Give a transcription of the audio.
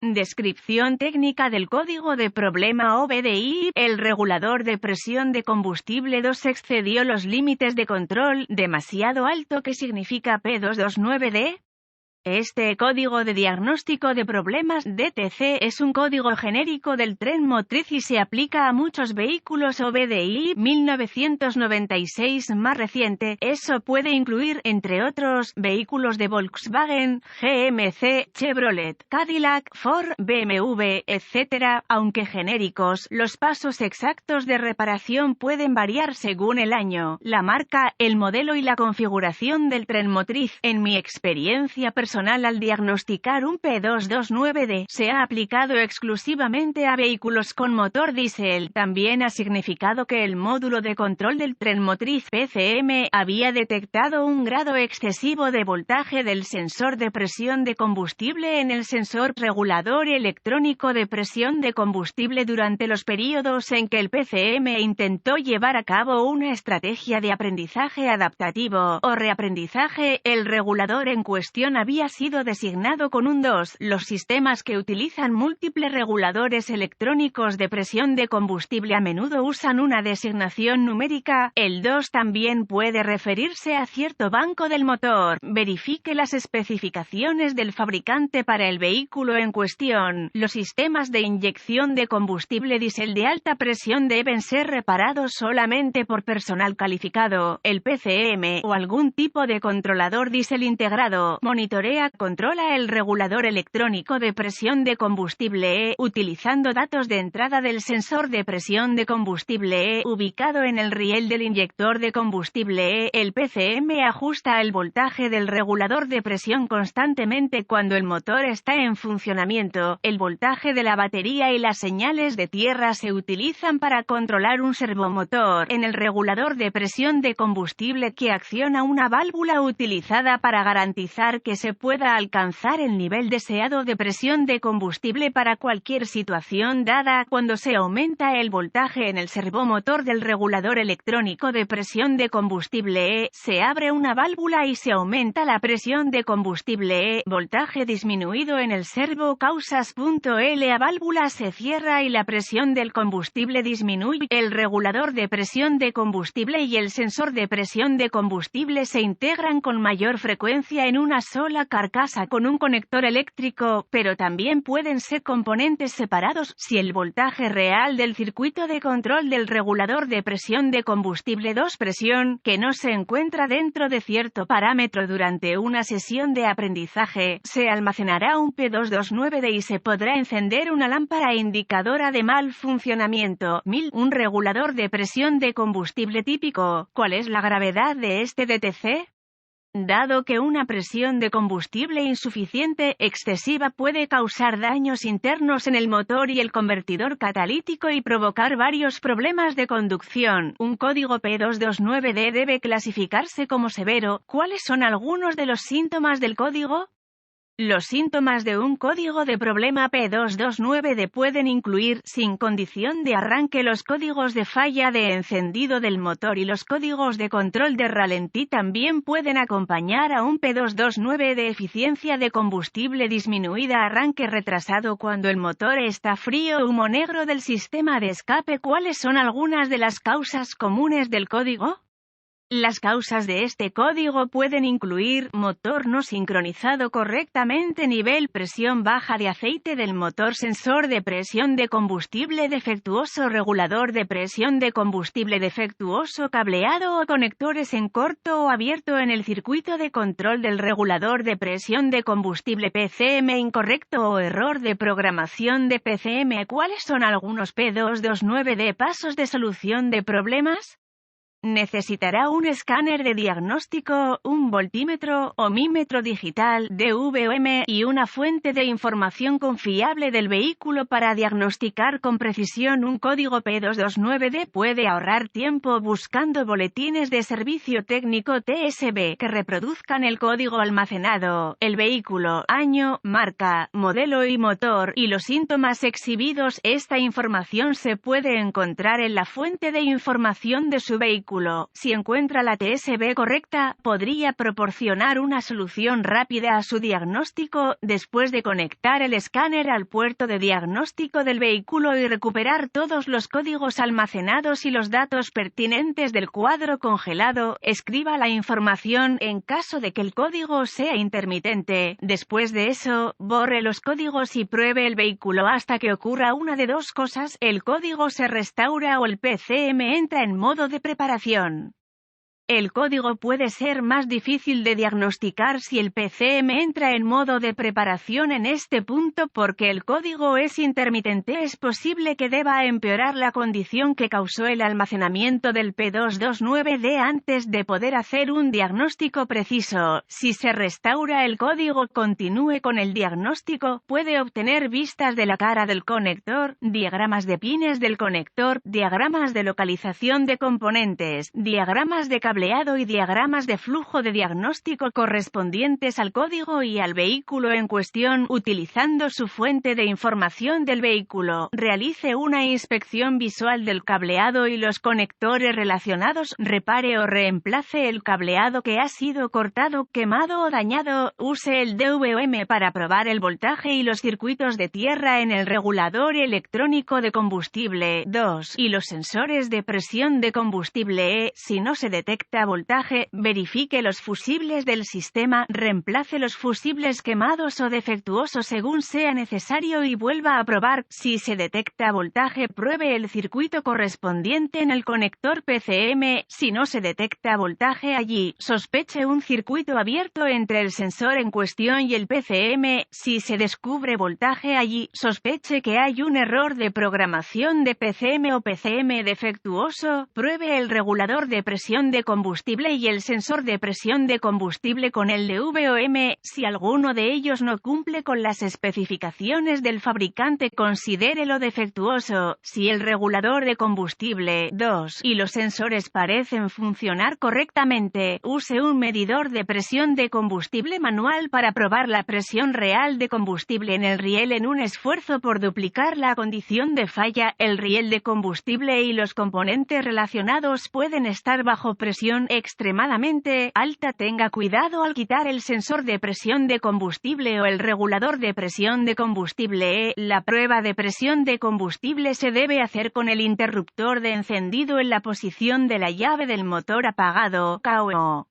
Descripción técnica del código de problema OBDI. El regulador de presión de combustible 2 excedió los límites de control demasiado alto, que significa P229D. Este código de diagnóstico de problemas DTC es un código genérico del tren motriz y se aplica a muchos vehículos OBDI 1996 más reciente. Eso puede incluir, entre otros, vehículos de Volkswagen, GMC, Chevrolet, Cadillac, Ford, BMW, etc. Aunque genéricos, los pasos exactos de reparación pueden variar según el año, la marca, el modelo y la configuración del tren motriz. En mi experiencia personal, al diagnosticar un P229D, se ha aplicado exclusivamente a vehículos con motor diésel. También ha significado que el módulo de control del tren motriz PCM había detectado un grado excesivo de voltaje del sensor de presión de combustible en el sensor regulador electrónico de presión de combustible durante los periodos en que el PCM intentó llevar a cabo una estrategia de aprendizaje adaptativo o reaprendizaje. El regulador en cuestión había sido designado con un 2. Los sistemas que utilizan múltiples reguladores electrónicos de presión de combustible a menudo usan una designación numérica. El 2 también puede referirse a cierto banco del motor. Verifique las especificaciones del fabricante para el vehículo en cuestión. Los sistemas de inyección de combustible diésel de alta presión deben ser reparados solamente por personal calificado. El PCM o algún tipo de controlador diésel integrado controla el regulador electrónico de presión de combustible utilizando datos de entrada del sensor de presión de combustible ubicado en el riel del inyector de combustible. El PCM ajusta el voltaje del regulador de presión constantemente cuando el motor está en funcionamiento. El voltaje de la batería y las señales de tierra se utilizan para controlar un servomotor en el regulador de presión de combustible que acciona una válvula utilizada para garantizar que se pueda alcanzar el nivel deseado de presión de combustible para cualquier situación dada. Cuando se aumenta el voltaje en el servomotor del regulador electrónico de presión de combustible se abre una válvula y se aumenta la presión de combustible voltaje disminuido en el servo causas. La válvula se cierra y la presión del combustible disminuye. El regulador de presión de combustible y el sensor de presión de combustible se integran con mayor frecuencia en una sola carcasa con un conector eléctrico, pero también pueden ser componentes separados. Si el voltaje real del circuito de control del regulador de presión de combustible 2 presión, que no se encuentra dentro de cierto parámetro durante una sesión de aprendizaje, se almacenará un P229D y se podrá encender una lámpara indicadora de mal funcionamiento. Un regulador de presión de combustible típico. ¿Cuál es la gravedad de este DTC? Dado que una presión de combustible insuficiente, excesiva puede causar daños internos en el motor y el convertidor catalítico y provocar varios problemas de conducción, un código P229D debe clasificarse como severo. ¿Cuáles son algunos de los síntomas del código? Los síntomas de un código de problema P229D pueden incluir, sin condición de arranque, los códigos de falla de encendido del motor y los códigos de control de ralentí. También pueden acompañar a un P229D eficiencia de combustible disminuida, arranque retrasado cuando el motor está frío, humo negro del sistema de escape. ¿Cuáles son algunas de las causas comunes del código? Las causas de este código pueden incluir motor no sincronizado correctamente, nivel presión baja de aceite del motor, sensor de presión de combustible defectuoso, regulador de presión de combustible defectuoso, cableado o conectores en corto o abierto en el circuito de control del regulador de presión de combustible, PCM incorrecto o error de programación de PCM. ¿Cuáles son algunos P229D pasos de solución de problemas? Necesitará un escáner de diagnóstico, un voltímetro, ohmímetro digital, DVOM, y una fuente de información confiable del vehículo para diagnosticar con precisión. Un código P229D puede ahorrar tiempo buscando boletines de servicio técnico TSB que reproduzcan el código almacenado, el vehículo, año, marca, modelo y motor, y los síntomas exhibidos. Esta información se puede encontrar en la fuente de información de su vehículo. vehículo. Si encuentra la TSB correcta, podría proporcionar una solución rápida a su diagnóstico, después de conectar el escáner al puerto de diagnóstico del vehículo y recuperar todos los códigos almacenados y los datos pertinentes del cuadro congelado. Escriba la información en caso de que el código sea intermitente. Después de eso, borre los códigos y pruebe el vehículo hasta que ocurra una de dos cosas: el código se restaura o el PCM entra en modo de preparación. El código puede ser más difícil de diagnosticar si el PCM entra en modo de preparación en este punto porque el código es intermitente. Es posible que deba empeorar la condición que causó el almacenamiento del P229D antes de poder hacer un diagnóstico preciso. Si se restaura el código, continúe con el diagnóstico. Puede obtener vistas de la cara del conector, diagramas de pines del conector, diagramas de localización de componentes, diagramas de cableado y diagramas de flujo de diagnóstico correspondientes al código y al vehículo en cuestión, utilizando su fuente de información del vehículo. Realice una inspección visual del cableado y los conectores relacionados. Repare o reemplace el cableado que ha sido cortado, quemado o dañado. Use el DVOM para probar el voltaje y los circuitos de tierra en el regulador electrónico de combustible. 2. Y los sensores de presión de combustible. Si no se detecta voltaje, verifique los fusibles del sistema, reemplace los fusibles quemados o defectuosos según sea necesario y vuelva a probar. Si se detecta voltaje, pruebe el circuito correspondiente en el conector PCM. Si no se detecta voltaje allí, sospeche un circuito abierto entre el sensor en cuestión y el PCM. Si se descubre voltaje allí, sospeche que hay un error de programación de PCM o PCM defectuoso. Pruebe el regulador de presión de combustible y el sensor de presión de combustible con el DVOM. Si alguno de ellos no cumple con las especificaciones del fabricante, considérelo defectuoso. Si el regulador de combustible 2 y los sensores parecen funcionar correctamente, use un medidor de presión de combustible manual para probar la presión real de combustible en el riel en un esfuerzo por duplicar la condición de falla. El riel de combustible y los componentes relacionados pueden estar bajo presión extremadamente alta. Tenga cuidado al quitar el sensor de presión de combustible o el regulador de presión de combustible. La prueba de presión de combustible se debe hacer con el interruptor de encendido en la posición de la llave del motor apagado. KO.